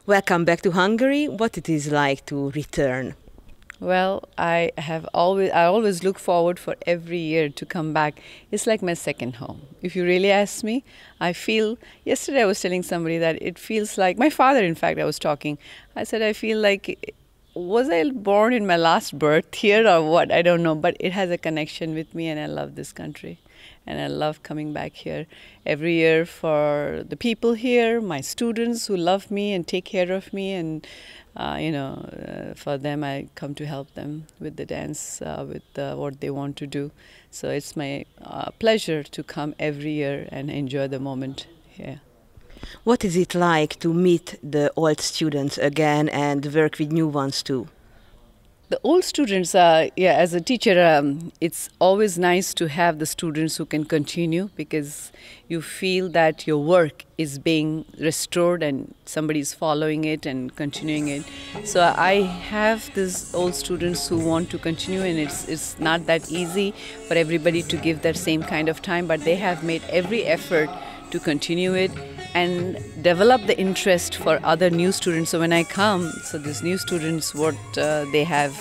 Welcome back to Hungary. What it is like to return? Well, I always look forward for every year to come back. It's like my second home. If you really ask me, I feel, yesterday I was telling somebody that it feels like, my father in fact, I was talking, I said I feel like, was I born in my last birth here or what? I don't know, but it has a connection with me and I love this country. And I love coming back here every year for the people here, my students who love me and take care of me, and for them I come to help them with the dance, with what they want to do. So it's my pleasure to come every year and enjoy the moment here. What is it like to meet the old students again and work with new ones too? The old students, as a teacher, it's always nice to have the students who can continue, because you feel that your work is being restored and somebody is following it and continuing it. So I have these old students who want to continue, and it's not that easy for everybody to give that same kind of time, but they have made every effort to continue it and develop the interest for other new students. So when I come, so these new students, what they have,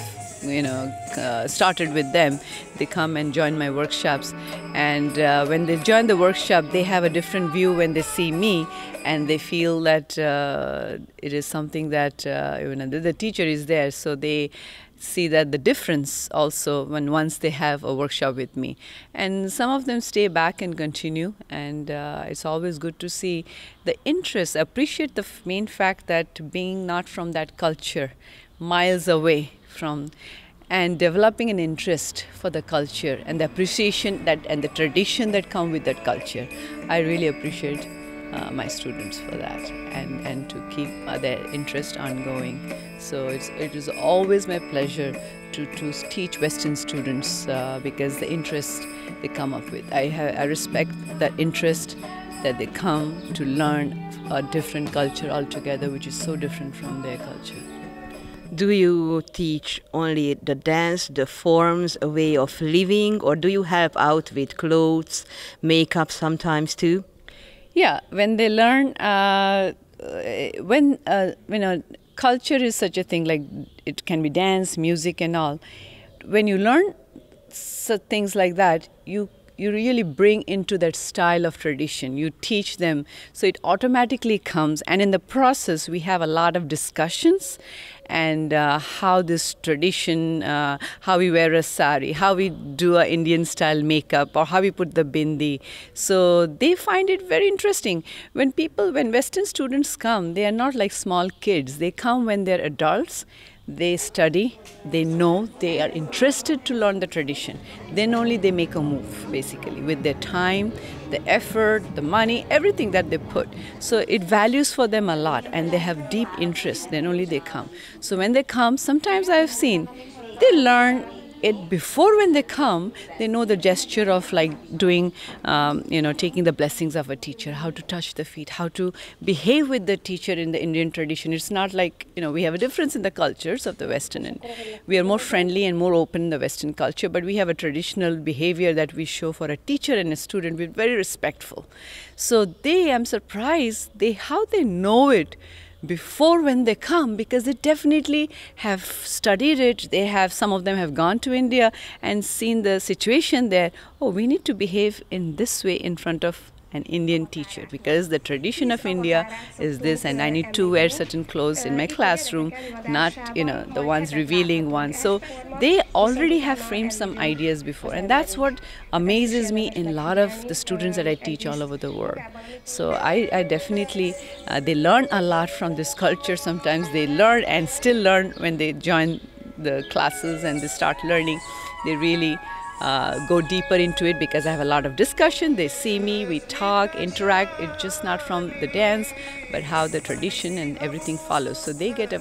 started with them, they come and join my workshops. And when they join the workshop, they have a different view when they see me, and they feel that it is something that the teacher is there, so they see that the difference also once they have a workshop with me. And some of them stay back and continue, and it's always good to see the interest, appreciate the main fact that being not from that culture, miles away from, and developing an interest for the culture and the appreciation that and the tradition that come with that culture. I really appreciate my students for that, and to keep their interest ongoing. So it is always my pleasure to teach Western students because the interest they come up with. I respect that interest that they come to learn a different culture altogether, which is so different from their culture. Do you teach only the dance, the forms, a way of living, or do you help out with clothes, makeup sometimes too? Yeah, when they learn, culture is such a thing, like it can be dance, music and all. When you learn things like that, you really bring into that style of tradition. You teach them, so it automatically comes. And in the process, we have a lot of discussions, and how this tradition, how we wear a sari, how we do a Indian style makeup, or how we put the bindi. So they find it very interesting. When Western students come, they are not like small kids. They come when they're adults. They study, they know, they are interested to learn the tradition. Then only they make a move, basically, with their time, the effort, the money, everything that they put. So it values for them a lot, and they have deep interest, then only they come. So when they come, sometimes I have seen, they learn it before. When they come, they know the gesture of like doing, taking the blessings of a teacher, how to touch the feet, how to behave with the teacher in the Indian tradition. It's not like, we have a difference in the cultures of the Western, and we are more friendly and more open in the Western culture, but we have a traditional behavior that we show for a teacher and a student. We're very respectful. So I'm surprised how they know it before when they come, because they definitely have studied it. Some of them have gone to India and seen the situation there. Oh, we need to behave in this way in front of an Indian teacher, because the tradition of India is this, and I need to wear certain clothes in my classroom, not the ones revealing ones. So they already have framed some ideas before, and that's what amazes me in a lot of the students that I teach all over the world. So I definitely, they learn a lot from this culture. Sometimes they learn and still learn when they join the classes and they start learning. They really go deeper into it, because I have a lot of discussion. They see me, we talk, interact. It's just not from the dance, but how the tradition and everything follows. So they get a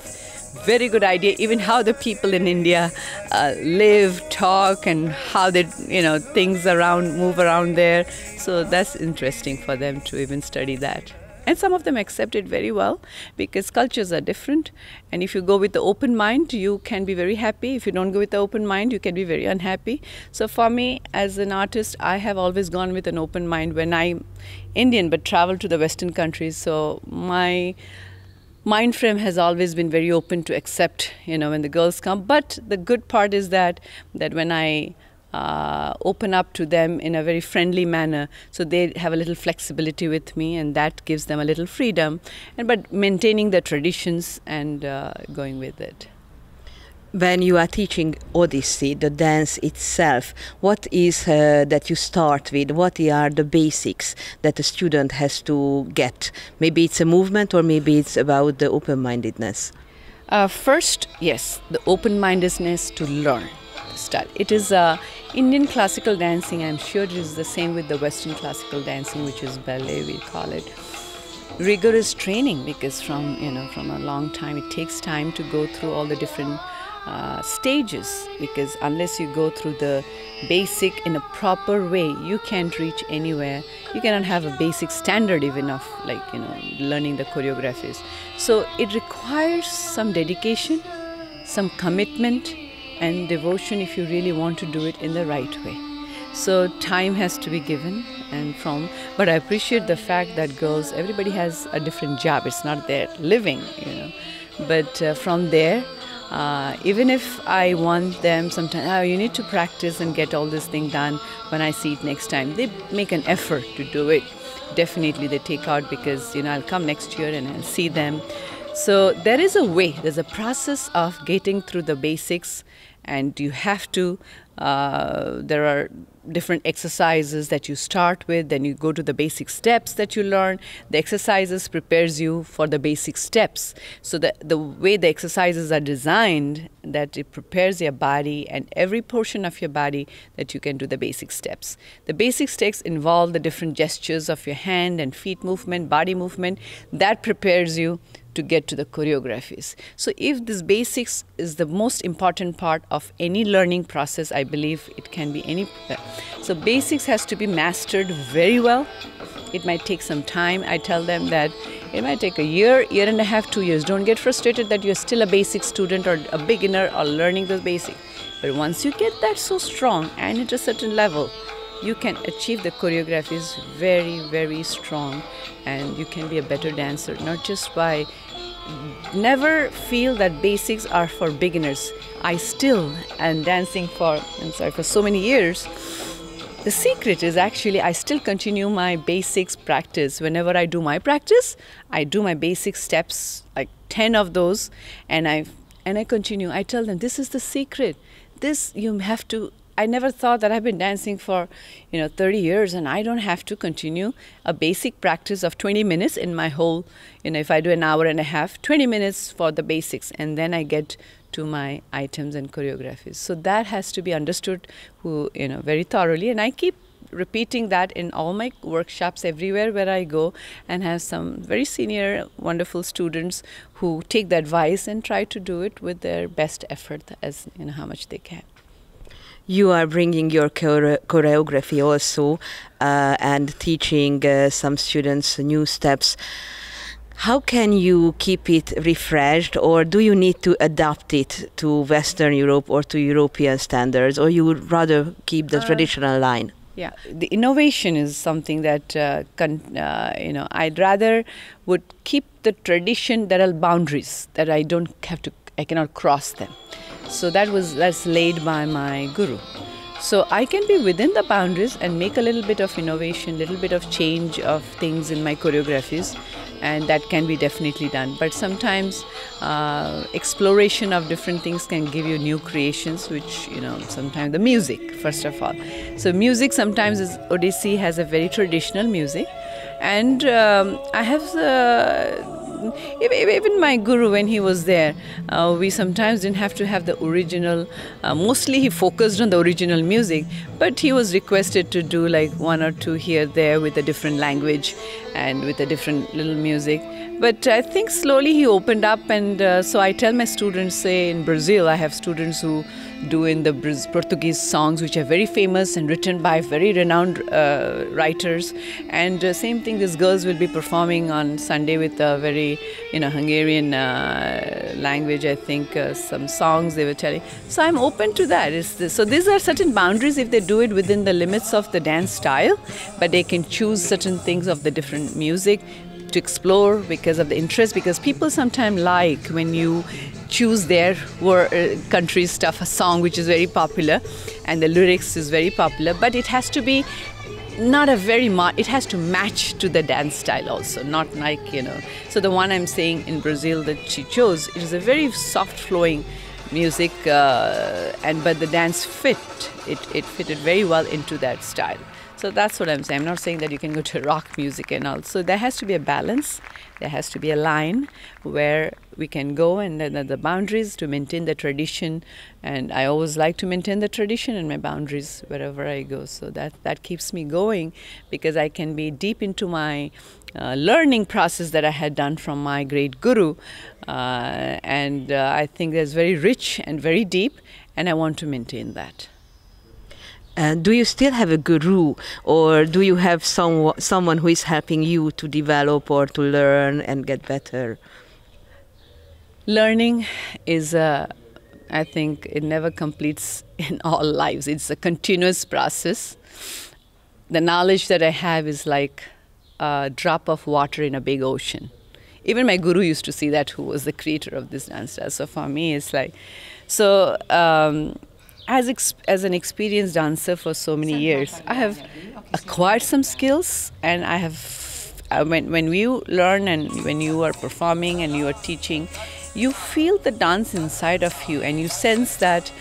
very good idea, even how the people in India live, talk, and how they, things move around there. So that's interesting for them to even study that. And some of them accept it very well, because cultures are different. And if you go with the open mind, you can be very happy. If you don't go with the open mind, you can be very unhappy. So for me, as an artist, I have always gone with an open mind when I'm Indian, but travel to the Western countries. So my mind frame has always been very open to accept, when the girls come. But the good part is that when I open up to them in a very friendly manner, so they have a little flexibility with me, and that gives them a little freedom, but maintaining the traditions and going with it. When you are teaching Odisszi, the dance itself, what is that you start with? What are the basics that a student has to get? Maybe it's a movement, or maybe it's about the open-mindedness. First, yes, the open-mindedness to learn the style. It is Indian classical dancing. I'm sure it is the same with the Western classical dancing, which is ballet, we call it. Rigorous training, because from a long time, it takes time to go through all the different stages, because unless you go through the basic in a proper way, you can't reach anywhere. You cannot have a basic standard even of learning the choreographies. So it requires some dedication, some commitment and devotion if you really want to do it in the right way. So time has to be given, but I appreciate the fact that everybody has a different job. It's not their living, But from there, even if I want them sometimes, you need to practice and get all this thing done when I see it next time. They make an effort to do it. Definitely they take out, because, I'll come next year and I'll see them. So there is a way, there's a process of getting through the basics, and you have to, there are different exercises that you start with, then you go to the basic steps that you learn. The exercises prepares you for the basic steps. So the way the exercises are designed, that it prepares your body and every portion of your body that you can do the basic steps. The basic steps involve the different gestures of your hand and feet movement, body movement. That prepares you to get to the choreographies. So if this basics is the most important part of any learning process, I believe it can be any. So basics has to be mastered very well. It might take some time. I tell them that it might take a year, year and a half, 2 years. Don't get frustrated that you're still a basic student or a beginner or learning those basics. But once you get that so strong and at a certain level, you can achieve the choreographies very, very strong, and you can be a better dancer, not just by. Never feel that basics are for beginners. I still am dancing for so many years. The secret is actually I still continue my basics practice. Whenever I do my practice, I do my basic steps, like 10 of those, and I continue. I tell them, this is the secret. This you have to. I never thought that I've been dancing for 30 years and I don't have to continue a basic practice of 20 minutes in my whole, if I do an hour and a half, 20 minutes for the basics, and then I get to my items and choreographies. So that has to be understood very thoroughly, and I keep repeating that in all my workshops everywhere where I go, and have some very senior, wonderful students who take the advice and try to do it with their best effort as how much they can. You are bringing your choreography also and teaching some students new steps. How can you keep it refreshed, or do you need to adapt it to Western Europe or to European standards, or you would rather keep the traditional line? Yeah, the innovation is something that I'd rather would keep the tradition. There are boundaries that I cannot cross them. So that's laid by my guru. So I can be within the boundaries and make a little bit of innovation, little bit of change of things in my choreographies, and that can be definitely done. But sometimes exploration of different things can give you new creations, which, sometimes the music, first of all. So music sometimes Odisszi has a very traditional music, and I have even my guru, when he was there, we sometimes didn't have to have the original. Mostly he focused on the original music, but he was requested to do like 1 or 2 here, there with a different language and with a different little music. But I think slowly he opened up, and so I tell my students, say in Brazil, I have students who do in the Portuguese songs, which are very famous and written by very renowned writers. And same thing, these girls will be performing on Sunday with a very, Hungarian language, I think, some songs they were telling. So I'm open to that. So these are certain boundaries if they do it within the limits of the dance style, but they can choose certain things of the different music. to explore because of the interest, because people sometimes like when you choose their country stuff, a song which is very popular and the lyrics is very popular, but it has to be not a very it has to match to the dance style also, not like, so the one I'm saying in Brazil that she chose, it is a very soft flowing music, but the dance it fitted very well into that style. So that's what I'm saying. I'm not saying that you can go to rock music and all. So there has to be a balance. There has to be a line where we can go, and then the boundaries to maintain the tradition. And I always like to maintain the tradition and my boundaries wherever I go. So that keeps me going, because I can be deep into my learning process that I had done from my great guru. And I think that's very rich and very deep, and I want to maintain that. Do you still have a guru, or do you have someone who is helping you to develop or to learn and get better? Learning is, I think, it never completes in all lives. It's a continuous process. The knowledge that I have is like a drop of water in a big ocean. Even my guru used to see that, who was the creator of this dance style. So for me, it's like, so. As an experienced dancer for so many years, I have acquired some skills, and I have, when you learn and when you are performing and you are teaching, you feel the dance inside of you, and you sense that,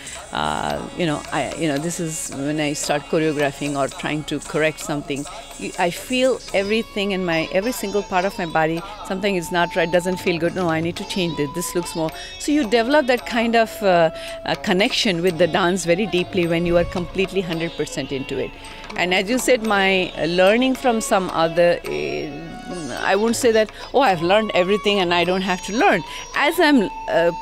this is when I start choreographing or trying to correct something. I feel everything in every single part of my body. Something is not right, doesn't feel good. No, I need to change it. This looks more. So you develop that kind of connection with the dance very deeply when you are completely 100% into it. And as you said, my learning from some other, I won't say that, I've learned everything and I don't have to learn. As I'm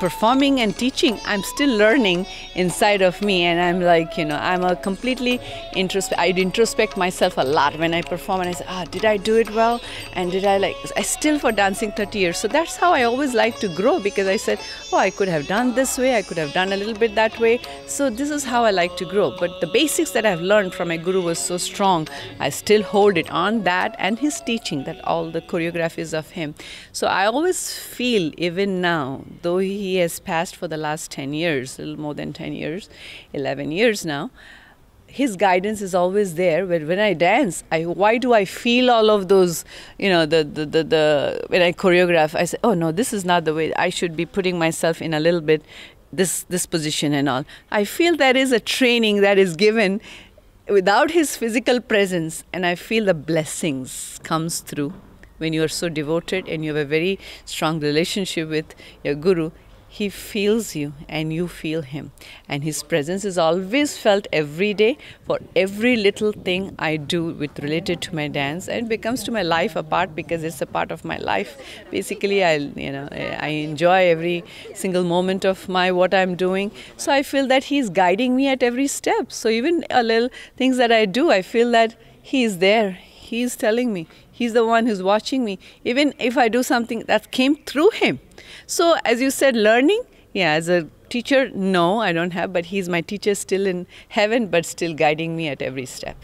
performing and teaching, I'm still learning inside of me, and I'm like, I'm a completely I introspect myself a lot when I perform, and I say, did I do it well? And I still for dancing 30 years. So that's how I always like to grow, because I said, I could have done this way, I could have done a little bit that way. So this is how I like to grow. But the basics that I've learned from my guru was so strong. I still hold it on that and his teaching, that all the choreographies of him. So I always feel, even now, though he has passed for the last 10 years, a little more than 10 years, 11 years now, his guidance is always there. When I dance, why do I feel all of those, when I choreograph, I say, no, this is not the way. I should be putting myself in a little bit this position and all. I feel there is a training that is given without his physical presence, and I feel the blessings comes through when you are so devoted and you have a very strong relationship with your guru. He feels you and you feel him, and his presence is always felt every day for every little thing I do related to my dance, and becomes to my life a part, because it's a part of my life. Basically, I enjoy every single moment of what I'm doing. So I feel that he's guiding me at every step. So even a little things that I do, I feel that he's there. He's telling me. He's the one who's watching me. Even if I do something, that came through him. So as you said, learning, as a teacher, no, I don't have, but he's my teacher still in heaven, but still guiding me at every step.